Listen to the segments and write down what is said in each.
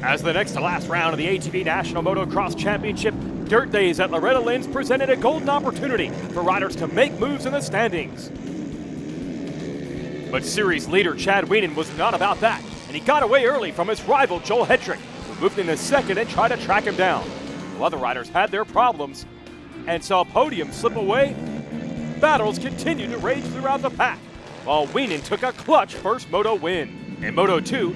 As the next to last round of the ATV National Motocross Championship, Dirt Days at Loretta Lynn's presented a golden opportunity for riders to make moves in the standings. But series leader Chad Wienen was not about that, and he got away early from his rival Joel Hetrick, who moved into second and tried to track him down. While other riders had their problems and saw Podium slip away, battles continued to rage throughout the pack, while Wienen took a clutch first Moto win. In Moto 2,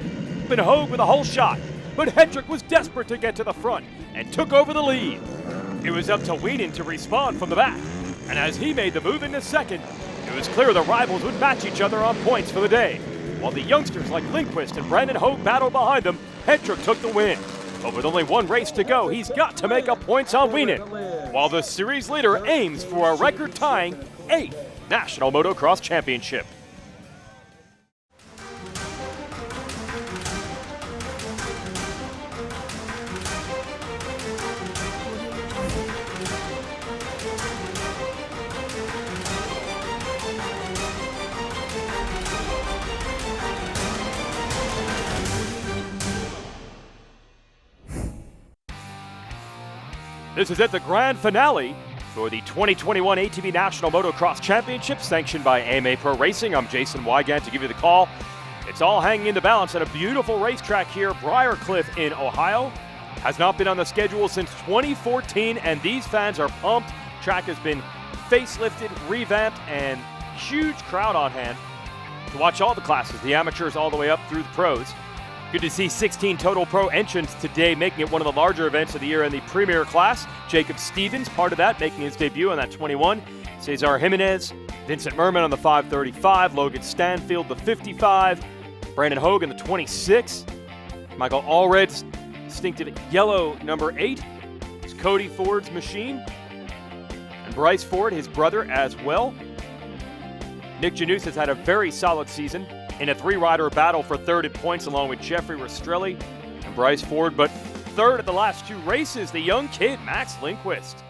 Ben Hogue with a whole shot, but Hetrick was desperate to get to the front and took over the lead. It was up to Wienen to respond from the back, and as he made the move into second, it was clear the rivals would match each other on points for the day. While the youngsters like Lindquist and Brandon Hogue battled behind them, Hetrick took the win. But with only one race to go, he's got to make up points on Wienen, while the series leader aims for a record-tying 8th National Motocross Championship. This is at the grand finale for the 2021 ATV National Motocross Championship, sanctioned by AMA Pro Racing. I'm Jason Wygant to give you the call. It's all hanging in the balance at a beautiful racetrack here, Briarcliff in Ohio. Has not been on the schedule since 2014, and these fans are pumped. Track has been facelifted, revamped, and huge crowd on hand to watch all the classes, the amateurs all the way up through the pros. Good to see 16 total pro entrants today, making it one of the larger events of the year in the premier class. Jacob Stevens, part of that, making his debut on that 21. Cesar Jimenez, Vincent Merman on the 535, Logan Stanfield the 55, Brandon Hogue in the 26, Michael Allred's distinctive yellow number 8. It's Cody Ford's machine, and Bryce Ford, his brother, as well. Nick Janus has had a very solid season in a 3-rider battle for third in points along with Jeffrey Rastrelli and Bryce Ford, but third at the last 2 races, the young kid, Max Lindquist.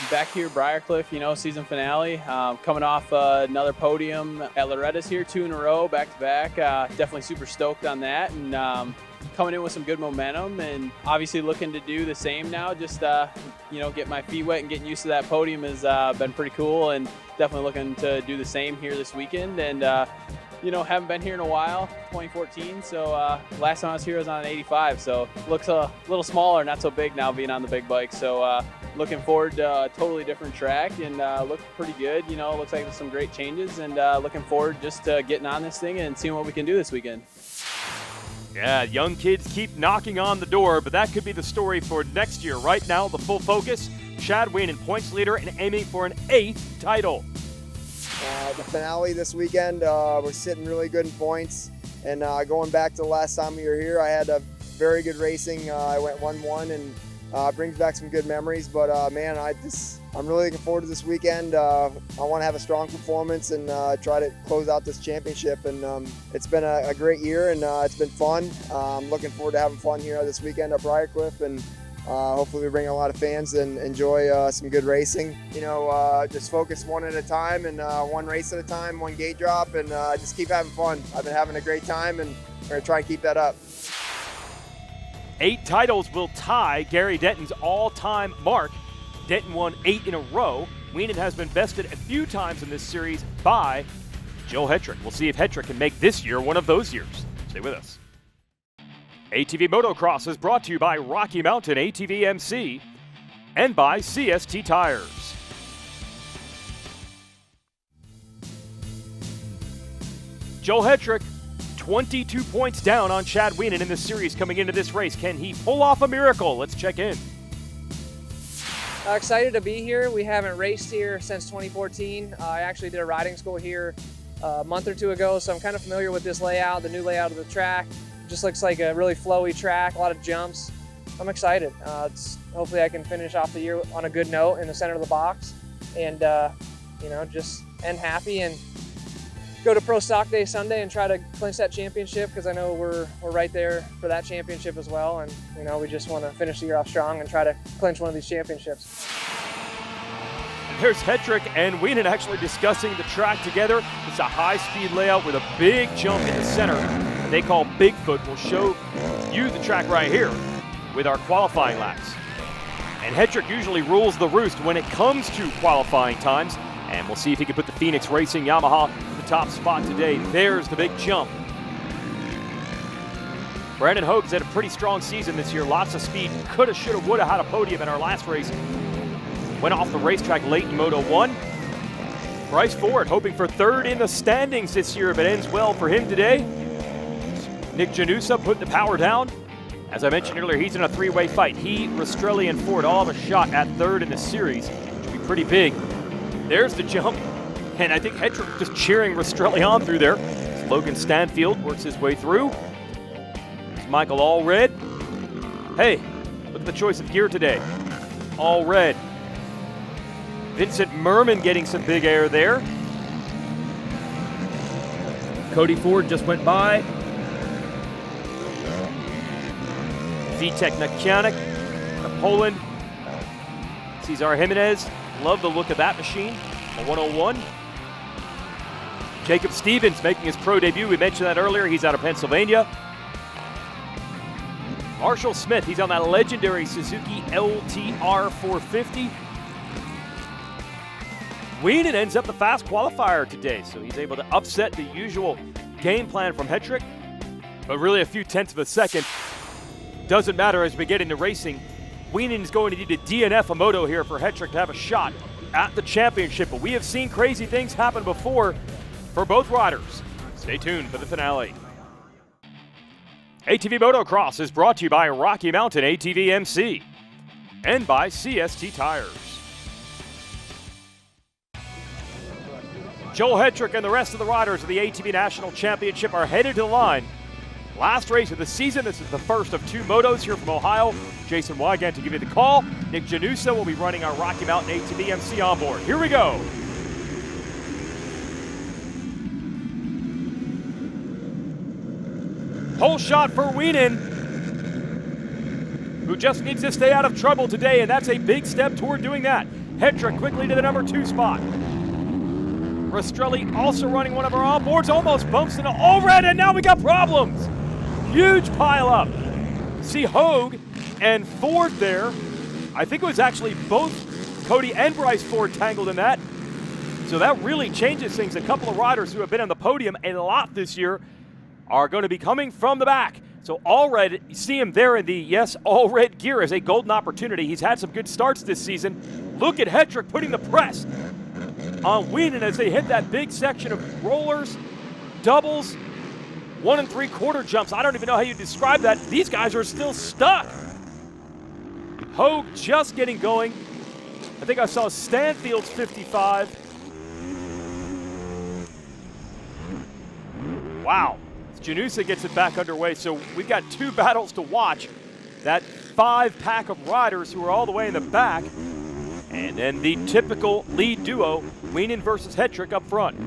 Back here, Briarcliff, season finale. Coming off another podium at Loretta's here, 2 in a row, back-to-back. Definitely super stoked on that, and coming in with some good momentum, and obviously looking to do the same now. Just, get my feet wet and getting used to that podium has been pretty cool, and definitely looking to do the same here this weekend. And, haven't been here in a while, 2014, so last time I was here I was on an 85, so looks a little smaller, not so big now being on the big bike. So looking forward to a totally different track, and looks pretty good. Looks like there's some great changes, and looking forward just to getting on this thing and seeing what we can do this weekend. Yeah, young kids keep knocking on the door, but that could be the story for next year. Right now, the full focus, Chad Wienen, points leader and aiming for an 8th title. The finale this weekend, we're sitting really good in points, and going back to the last time we were here, I had a very good racing. I went 1-1, and brings back some good memories. But man, I'm really looking forward to this weekend. I want to have a strong performance and try to close out this championship. And it's been a great year, and it's been fun. I'm looking forward to having fun here this weekend at Briarcliff, and hopefully we bring a lot of fans and enjoy some good racing. Just focus one at a time, and one race at a time, one gate drop, and just keep having fun. I've been having a great time, and we're going to try and keep that up. 8 titles will tie Gary Denton's all-time mark. Denton won 8 in a row. Wienen has been bested a few times in this series by Joel Hetrick. We'll see if Hetrick can make this year one of those years. Stay with us. ATV Motocross is brought to you by Rocky Mountain ATVMC and by CST Tires. Joel Hetrick, 22 points down on Chad Wienen in the series coming into this race. Can he pull off a miracle? Let's check in. Excited to be here. We haven't raced here since 2014. I actually did a riding school here a month or 2 ago, so I'm kind of familiar with this layout, the new layout of the track. Just looks like a really flowy track, a lot of jumps. I'm excited. Hopefully I can finish off the year on a good note in the center of the box, and just end happy and go to Pro Stock Day Sunday and try to clinch that championship, because I know we're right there for that championship as well, and we just want to finish the year off strong and try to clinch one of these championships. There's Hetrick and Wienen actually discussing the track together. It's a high-speed layout with a big jump in the center they call Bigfoot. We'll show use the track right here with our qualifying laps. And Hedrick usually rules the roost when it comes to qualifying times. And we'll see if he can put the Phoenix Racing Yamaha in the top spot today. There's the big jump. Brandon Hogue's had a pretty strong season this year. Lots of speed. Coulda, shoulda, woulda had a podium in our last race. Went off the racetrack late in Moto 1. Bryce Ford hoping for third in the standings this year if it ends well for him today. Nick Janusa putting the power down. As I mentioned earlier, he's in a three-way fight. He, Rastrelli, and Ford all have a shot at third in the series, which would be pretty big. There's the jump, and I think Hedrick just cheering Rastrelli on through there. Logan Stanfield works his way through. It's Michael Allred. Hey, look at the choice of gear today. All red. Vincent Merman getting some big air there. Cody Ford just went by. VTech Mechanic from Poland. Cesar Jimenez, love the look of that machine. A 101. Jacob Stevens making his pro debut. We mentioned that earlier. He's out of Pennsylvania. Marshall Smith, he's on that legendary Suzuki LTR 450. Wienen ends up the fast qualifier today, so he's able to upset the usual game plan from Hedrick. But really a few tenths of a second. Doesn't matter as we get into racing. Wienen is going to need to DNF a moto here for Hedrick to have a shot at the championship. But we have seen crazy things happen before for both riders. Stay tuned for the finale. ATV Motocross is brought to you by Rocky Mountain ATVMC and by CST Tires. Joel Hedrick and the rest of the riders of the ATV National Championship are headed to the line. Last race of the season. This is the first of two motos here from Ohio. Jason Wygant to give you the call. Nick Janusa will be running our Rocky Mountain ATVMC on board. Here we go. Pole shot for Wienen, who just needs to stay out of trouble today, and that's a big step toward doing that. Hedrick quickly to the number 2 spot. Rastrelli also running one of our onboards, almost bumps into Allred, and now we got problems. Huge pile up. See Hogue and Ford there. I think it was actually both Cody and Bryce Ford tangled in that. So that really changes things. A couple of riders who have been on the podium a lot this year are going to be coming from the back. So Allred, you see him there in the, yes, all-red gear as a golden opportunity. He's had some good starts this season. Look at Hedrick putting the press on Wienen as they hit that big section of rollers, doubles, 1 3/4 jumps. I don't even know how you describe that. These guys are still stuck. Hogue just getting going. I think I saw Stanfield's 55. Wow. Janusa gets it back underway, so we've got 2 battles to watch. That 5-pack of riders who are all the way in the back, and then the typical lead duo, Wienen versus Hedrick up front.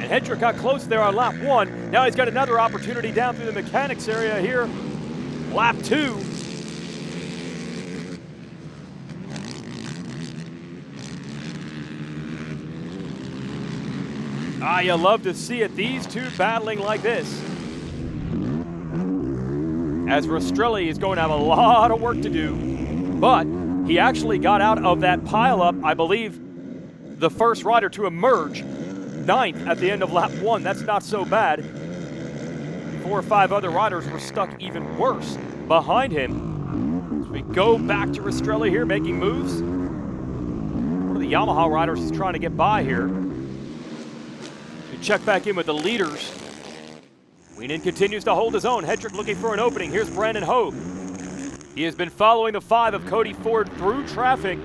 And Hedrick got close there on lap 1. Now he's got another opportunity down through the mechanics area here. Lap 2. You love to see it, these two battling like this. As Rastrelli is going to have a lot of work to do, but he actually got out of that pileup, I believe, the first rider to emerge, 9th at the end of lap 1. That's not so bad. 4 or 5 other riders were stuck even worse behind him. As we go back to Rastrelli here, making moves. One of the Yamaha riders is trying to get by here. Check back in with the leaders. Wienen continues to hold his own. Hedrick looking for an opening. Here's Brandon Hogue. He has been following the 5 of Cody Ford through traffic.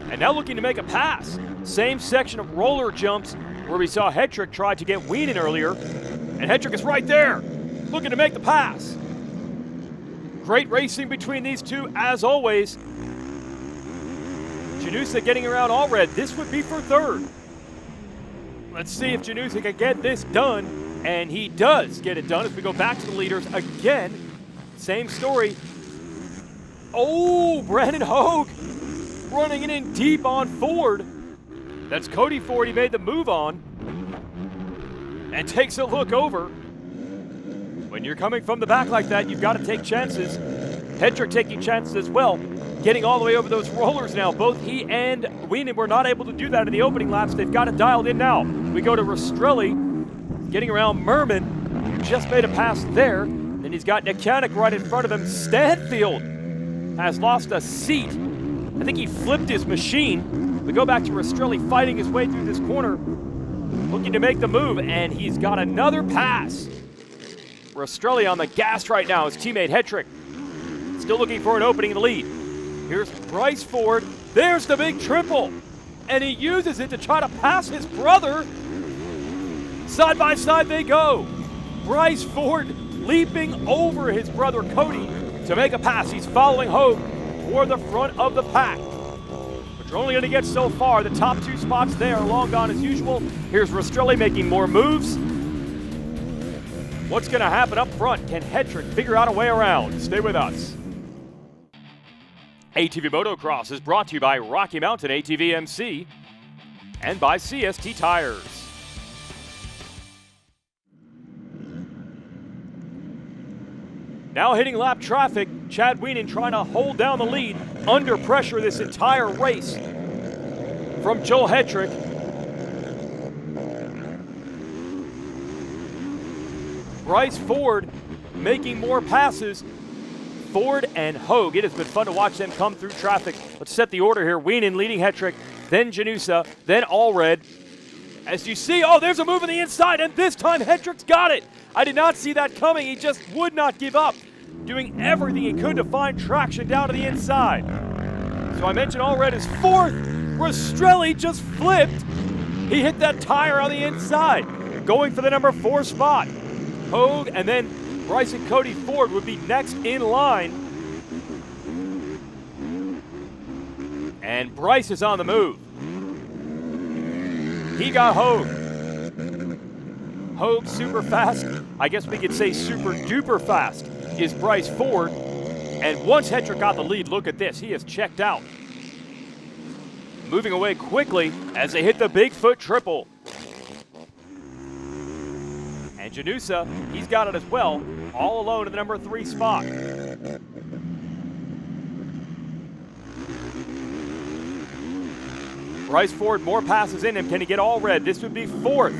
And now looking to make a pass. Same section of roller jumps where we saw Hedrick try to get Wienen earlier. And Hedrick is right there, looking to make the pass. Great racing between these two as always. Janusa getting around Allred. This would be for 3rd. Let's see if Janusa can get this done, and he does get it done as we go back to the leaders again. Same story. Oh, Brandon Hogue running it in deep on Ford. That's Cody Ford. He made the move on and takes a look over. When you're coming from the back like that, you've got to take chances. Hedrick taking chances as well, getting all the way over those rollers now. Both he and Wienen were not able to do that in the opening laps. They've got it dialed in now. We go to Rastrelli, getting around Merman. Just made a pass there. Then he's got Nekanik right in front of him. Stanfield has lost a seat. I think he flipped his machine. We go back to Rastrelli fighting his way through this corner, looking to make the move, and he's got another pass. Rastrelli on the gas right now. His teammate Hedrick still looking for an opening in the lead. Here's Bryce Ford. There's the big triple. And he uses it to try to pass his brother. Side by side they go. Bryce Ford leaping over his brother Cody to make a pass. He's following Hogue toward the front of the pack. But you're only going to get so far. The top two spots there are long gone as usual. Here's Rastrelli making more moves. What's going to happen up front? Can Hedrick figure out a way around? Stay with us. ATV Motocross is brought to you by Rocky Mountain ATVMC and by CST Tires. Now hitting lap traffic, Chad Wienen trying to hold down the lead under pressure this entire race from Joel Hedrick. Bryce Ford making more passes. Ford and Hogue. It has been fun to watch them come through traffic. Let's set the order here. Wienen leading Hedrick, then Janusa, then Allred. As you see, oh, there's a move on the inside, and this time Hedrick's got it. I did not see that coming. He just would not give up, doing everything he could to find traction down to the inside. So I mentioned Allred is fourth. Rastrelli just flipped. He hit that tire on the inside, going for the number 4 spot. Hogue and then Bryce and Cody Ford would be next in line. And Bryce is on the move. He got Hogue. Hogue super fast. I guess we could say super duper fast is Bryce Ford. And once Hedrick got the lead, look at this. He is checked out. Moving away quickly as they hit the Bigfoot triple. And Janusa, he's got it as well, all alone in the number 3 spot. Bryce Ford, more passes in him. Can he get Allred? This would be 4th.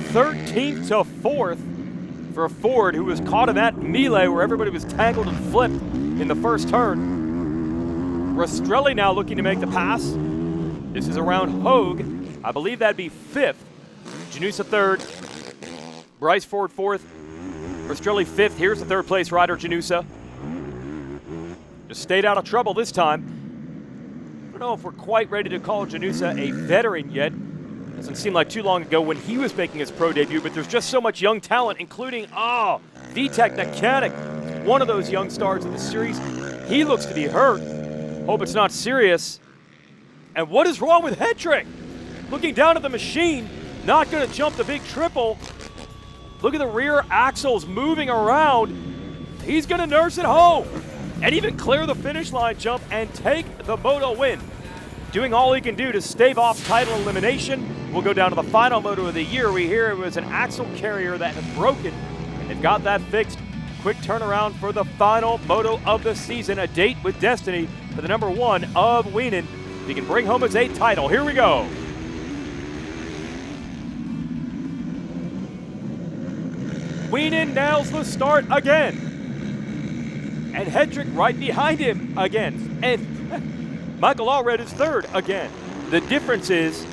13th to 4th for Ford, who was caught in that melee where everybody was tangled and flipped in the first turn. Rastrelli now looking to make the pass. This is around Hogue. I believe that'd be 5th. Janusa 3rd. Bryce Ford 4th, Rastrelli 5th. Here's the 3rd place rider, Janusa. Just stayed out of trouble this time. I don't know if we're quite ready to call Janusa a veteran yet. Doesn't seem like too long ago when he was making his pro debut, but there's just so much young talent, including, Vitek Nekanik, one of those young stars of the series. He looks to be hurt. Hope it's not serious. And what is wrong with Hedrick? Looking down at the machine, not going to jump the big triple. Look at the rear axles moving around. He's going to nurse it home and even clear the finish line jump and take the Moto win. Doing all he can do to stave off title elimination. We'll go down to the final Moto of the year. We hear it was an axle carrier that had broken. They've got that fixed. Quick turnaround for the final Moto of the season. A date with destiny for the number 1 of Wienen. He can bring home his 8th title. Here we go. Wienen nails the start again. And Hedrick right behind him again. And Michael Allred is 3rd again. The difference is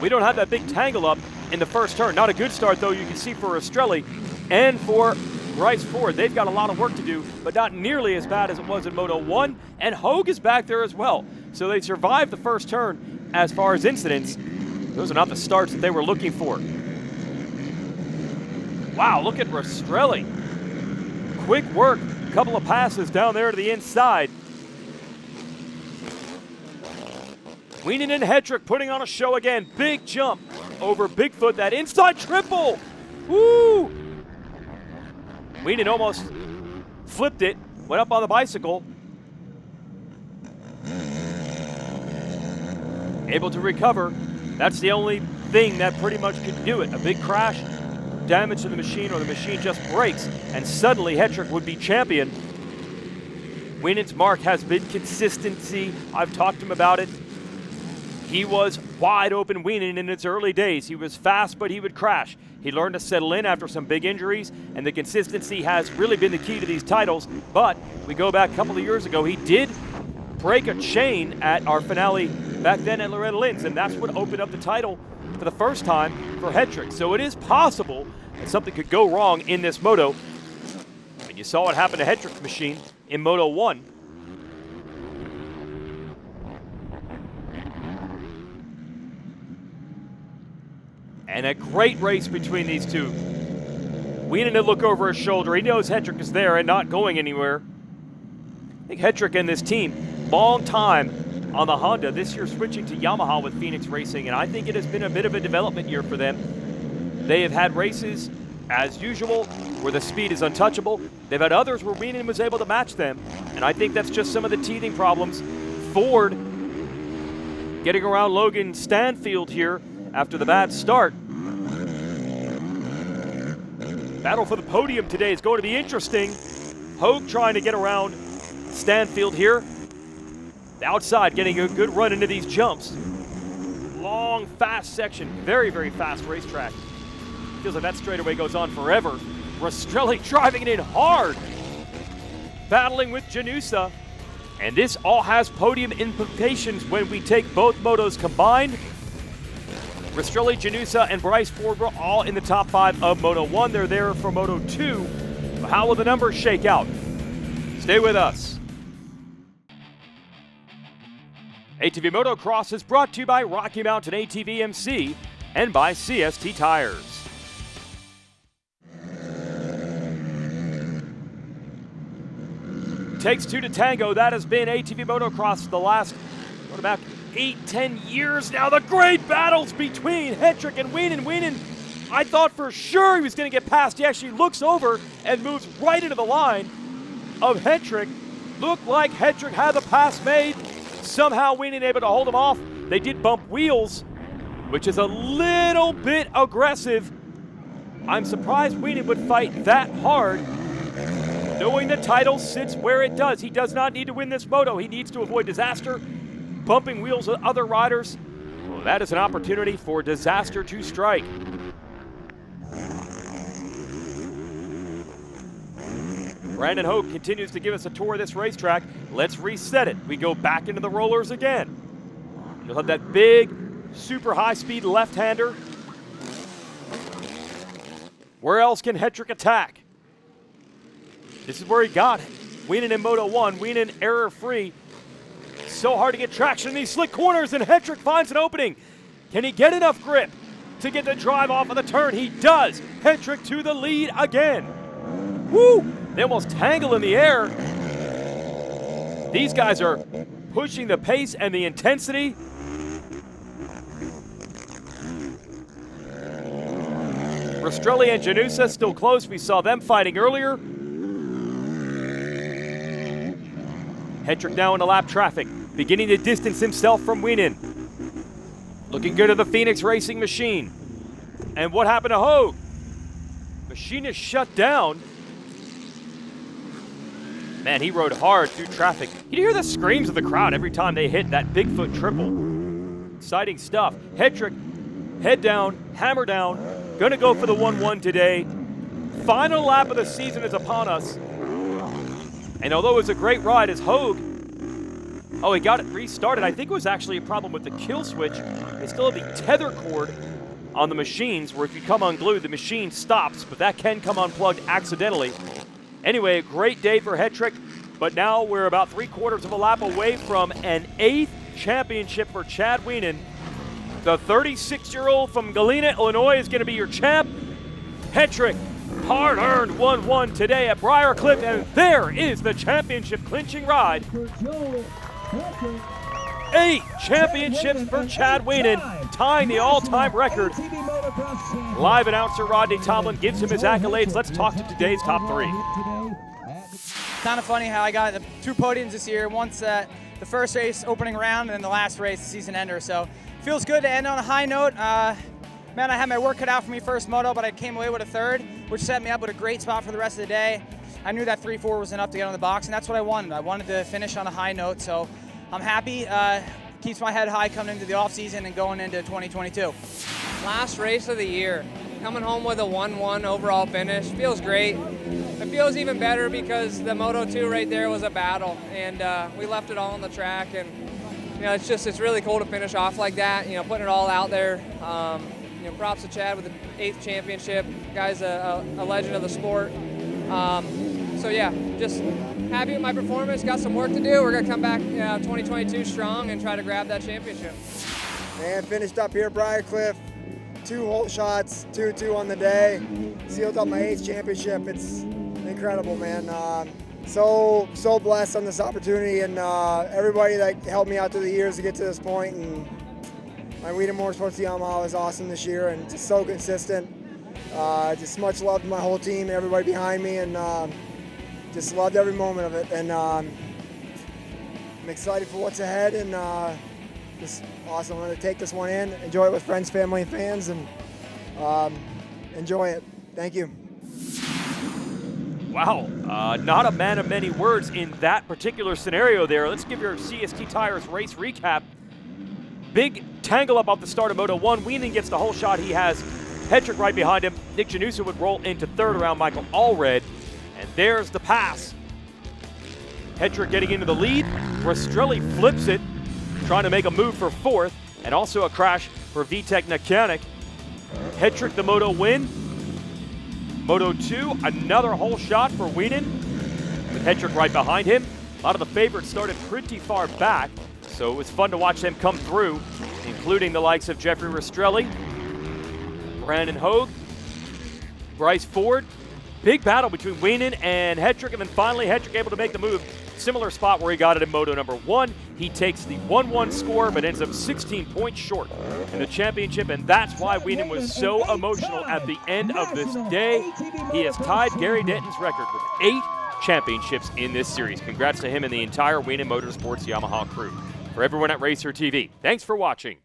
we don't have that big tangle up in the first turn. Not a good start, though, you can see for Rastrelli and for Bryce Ford. They've got a lot of work to do, but not nearly as bad as it was in Moto 1. And Hogue is back there as well. So they survived the first turn as far as incidents. Those are not the starts that they were looking for. Wow, look at Rastrelli. Quick work, a couple of passes down there to the inside. Wienen and Hedrick putting on a show again. Big jump over Bigfoot, that inside triple. Woo! Wienen almost flipped it, went up on the bicycle. Able to recover. That's the only thing that pretty much could do it. A big crash, damage to the machine, or the machine just breaks, and suddenly Hetrick would be champion. Winan's mark has been consistency. I've talked to him about it. He was wide open Winan in its early days. He was fast, but he would crash. He learned to settle in after some big injuries, and the consistency has really been the key to these titles. But we go back a couple of years ago, he did break a chain at our finale back then at Loretta Lynn's, and that's what opened up the title for the first time for Hetrick. So it is possible that something could go wrong in this moto. And you saw what happened to Hetrick's machine in Moto 1. And a great race between these two. Winan to look over his shoulder. He knows Hetrick is there and not going anywhere. I think Hetrick and this team, long time on the Honda, this year switching to Yamaha with Phoenix Racing, and I think it has been a bit of a development year for them. They have had races, as usual, where the speed is untouchable. They've had others where Winan was able to match them, and I think that's just some of the teething problems. Ford getting around Logan Stanfield here after the bad start. Battle for the podium today is going to be interesting. Hogue trying to get around Stanfield here. The outside getting a good run into these jumps. Long, fast section. Very, very fast racetrack. Feels like that straightaway goes on forever. Rastrelli driving it in hard. Battling with Janusa. And this all has podium implications when we take both motos combined. Rastrelli, Janusa, and Bryce Ford were all in the top 5 of Moto 1. They're there for Moto 2. But how will the numbers shake out? Stay with us. ATV Motocross is brought to you by Rocky Mountain ATVMC and by CST Tires. Takes two to tango. That has been ATV Motocross the last, about 8-10 years now. The great battles between Hetrick and Winan. Winan, I thought for sure he was going to get past. He actually looks over and moves right into the line of Hetrick. Looked like Hetrick had the pass made. Somehow Winan able to hold him off. They did bump wheels, which is a little bit aggressive. I'm surprised Winan would fight that hard, knowing the title sits where it does. He does not need to win this moto. He needs to avoid disaster. Bumping wheels with other riders, well, that is an opportunity for disaster to strike. Brandon Hogue continues to give us a tour of this racetrack. Let's reset it. We go back into the rollers again. You'll have that big, super high-speed left-hander. Where else can Hetrick attack? This is where he got Winan in Moto 1. Winan error-free. So hard to get traction in these slick corners, and Hetrick finds an opening. Can he get enough grip to get the drive off of the turn? He does. Hetrick to the lead again. Woo! They almost tangle in the air. These guys are pushing the pace and the intensity. Rastrelli and Janusa still close. We saw them fighting earlier. Hetrick now into lap traffic, beginning to distance himself from Winan. Looking good at the Phoenix Racing machine. And what happened to Hogue? Machine is shut down. Man, he rode hard through traffic. You hear the screams of the crowd every time they hit that Bigfoot triple. Exciting stuff. Hetrick, head down, hammer down. Gonna go for the 1-1 today. Final lap of the season is upon us. And although it was a great ride, as Hogue, he got it restarted. I think it was actually a problem with the kill switch. They still have the tether cord on the machines, where if you come unglued, the machine stops, but that can come unplugged accidentally. Anyway, a great day for Hetrick, but now we're about 3/4 of a lap away from an 8th championship for Chad Winan. The 36-year-old from Galena, Illinois is going to be your champ. Hetrick, hard-earned 1-1 today at Briarcliff, and there is the championship clinching ride. 8 championships for Chad Winan, tying the all-time record. Live announcer Rodney Tomlin gives him his accolades. Let's talk to today's top 3. Kind of funny how I got the 2 podiums this year. Once at the first race, opening round, and then the last race, the season ender. So Feels good to end on a high note. Man, I had my work cut out for me first moto, but I came away with a third, which set me up with a great spot for the rest of the day. I knew that 3-4 was enough to get on the box, and that's what I wanted. I wanted to finish on a high note, so I'm happy. Keeps my head high coming into the off season and going into 2022. Last race of the year, coming home with a 1-1 overall finish feels great. It feels even better because the Moto 2 right there was a battle, and we left it all on the track, and it's really cool to finish off like that. Putting it all out there. Props to Chad with the 8th championship. Guy's a legend of the sport. So yeah, just happy with my performance. Got some work to do. We're gonna come back 2022 strong and try to grab that championship. And finished up here at Briarcliff, 2 hole shots, 2-2 on the day. Sealed up my 8th championship. It's incredible, man. So blessed on this opportunity, and everybody that helped me out through the years to get to this point. And my Whedon Motorsports Yamaha was awesome this year, and just so consistent. Just much love to my whole team, everybody behind me, and just loved every moment of it. And I'm excited for what's ahead, and just awesome. I'm going to take this one in, enjoy it with friends, family, and fans, and enjoy it. Thank you. Wow, not a man of many words in that particular scenario there. Let's give your CST Tires race recap. Big tangle up off the start of Moto 1. Whedon gets the whole shot. He has Hedrick right behind him. Nick Janusa would roll into third around Michael Allred. And there's the pass. Hedrick getting into the lead. Rastrelli flips it, trying to make a move for fourth. And also a crash for Vitek Nakanik. Hedrick the Moto win. Moto 2, another whole shot for Whedon, with Hedrick right behind him. A lot of the favorites started pretty far back, so it was fun to watch them come through, including the likes of Jeffrey Rastrelli, Brandon Hogue, Bryce Ford. Big battle between Whedon and Hedrick, and then finally Hedrick able to make the move. Similar spot where he got it in Moto number 1. He takes the 1-1 score, but ends up 16 points short in the championship, and that's why Whedon was so emotional at the end of this day. He has tied Gary Denton's record with 8 championships in this series. Congrats to him and the entire Whedon Motorsports Yamaha crew. For everyone at Racer TV, thanks for watching.